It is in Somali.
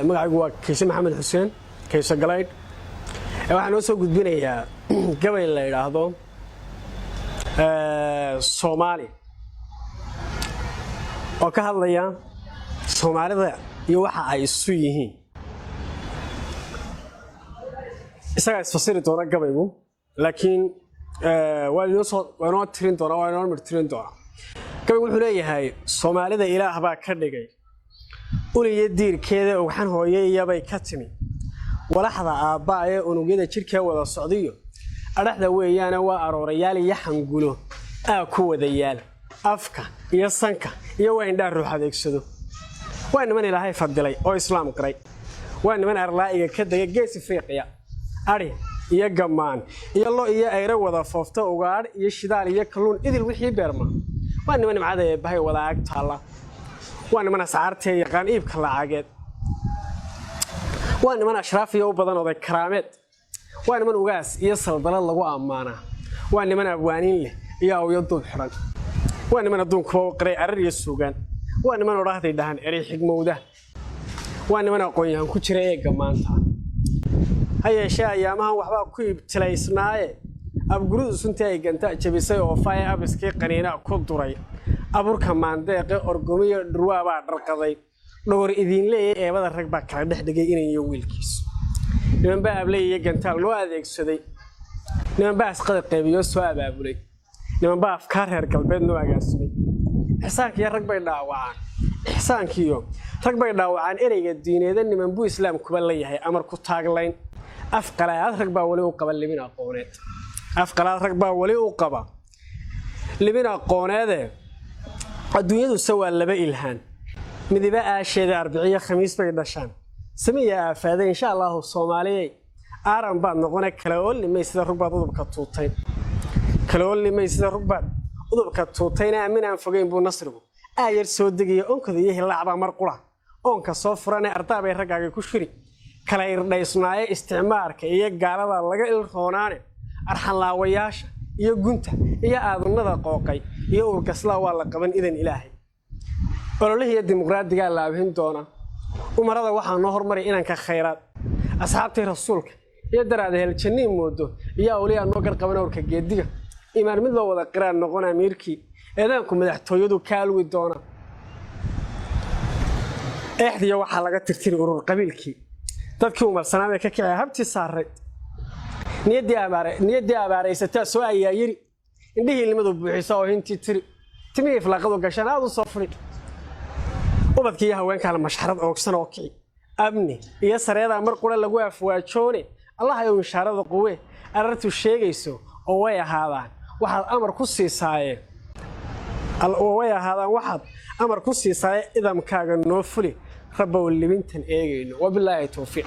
magacaygu waa Kiise Maxamed Xuseen Kiise Galayd waxaan noo soo gudbinayaa gabay la yiraahdo Soomaali oo ka hadlaya Soomaalida iyo waxa ay isu yihiin isaga isfasiri doona gabaygu laakiin waa noo tirin doona gabaygu wuxuu leeyahay Soomaalida Ilaah baa ka dhigay uliye diirkeeda waxaan hooyayabay ka timi walaxda aabbaaya unugyada jirka wada socdiyo araxda weeyaan waa aroorayaal iyo xangulo ku wadayaal afka iyo sanka iyo waa indhaha ruux adeegsado waa niman Ilaahay fadilay oo islaam qaray waa niman arlaa'iga ka dagay gees Afriqiya ari iyo gamaan iyo lo iyo ayra wada foofta ugaar iyo shidaal iyo kalluun idil wixii beerma waa niman macada ee bahay wada ag taala waa niman ascaartay yaqaan iibka lacageed waa niman ashraaf iyo badan oo karaameed waa niman ugaas iyo saldalad lagu amaana waa niman abwaaniin leh iyo awiyadu xiran waa niman adduunka qaray arar iyo suugan waa niman oraahday dhahan eray xigmowda waa niman aqoon-yahan ku jira ee gamaanta hayeeshee ayaamahan waxba ku ibtilaysnaaye abgurudu sunta ay ganta jabisay oo faay abiskii qaniina ku duray aburka maandeeqe orgomiyo dhurwaa baa dharqaday dhowr idin leeyahay eebada rag baa kala dhigay inay iyo wiilkiis niman baa ableeyay gantaal loo adeegsaday niman baa asqada qaybiyo soo abaabulay niman baa afkaar reer galbeed noo agaasimay ihsaankiyo rag bay dhaawacaan ereyga diineed niman buu islaam kuba leeyahay amar ku taaglayn afqalaad rag baa wali u qaba libin aqooneed afqalaad rag baa wali u qaba libin aqooneed adduunyadu sawaa laba ilhaan midiba aasheeda arbiciyo khamiis bay dhashaan samiya afaada insha Allah Soomaaliyeey aaran baad noqonay kala oo limeysida rugbaad udubka tuutay aamin aan fogeyn buu nasrigu aayar soo degiyo onkada iyo hilaacba mar qura onka soo furanay ardaabay ragaaga ku shiri kala irdhaysnaaye isticmaalka iyo gaalada laga ilroonaane arxan laawayaasha iyo gunta iyo aadunada qooqay iyo urgasla waa la qaban idan Ilaahay ololaha dimuqraadiga la abhin doona umarada waxaan noo hormaray inanka khayraad asxaabtii rasuulka iyo daraadeel jannii moodo iyo awliya noo garqaban awrka geediga imaan mid loo wada qiraan noqon amiirkii eedaanku madaxtooyadu kaalwi doona eexdiya waxa laga tirtiri urur qabiilkii dadkii umarsanaa ka kicay habti saaray niyadii abaaraysata soo ayaa yiri indhihii ilmadu buuxisa oo intii tiri timii flaaqadu gashan aad u soo furi ubadkii haweenka la mashxarad oogsan oo kici abni iyo sareeda mar qura lagu afwaajoone Allah ayu ishaarada quwe arartu sheegayso oo way ahaadaan waxaad amar ku siisay idamkaaga noo fuli rabbow libintan eegayno wabillahi tawfiiq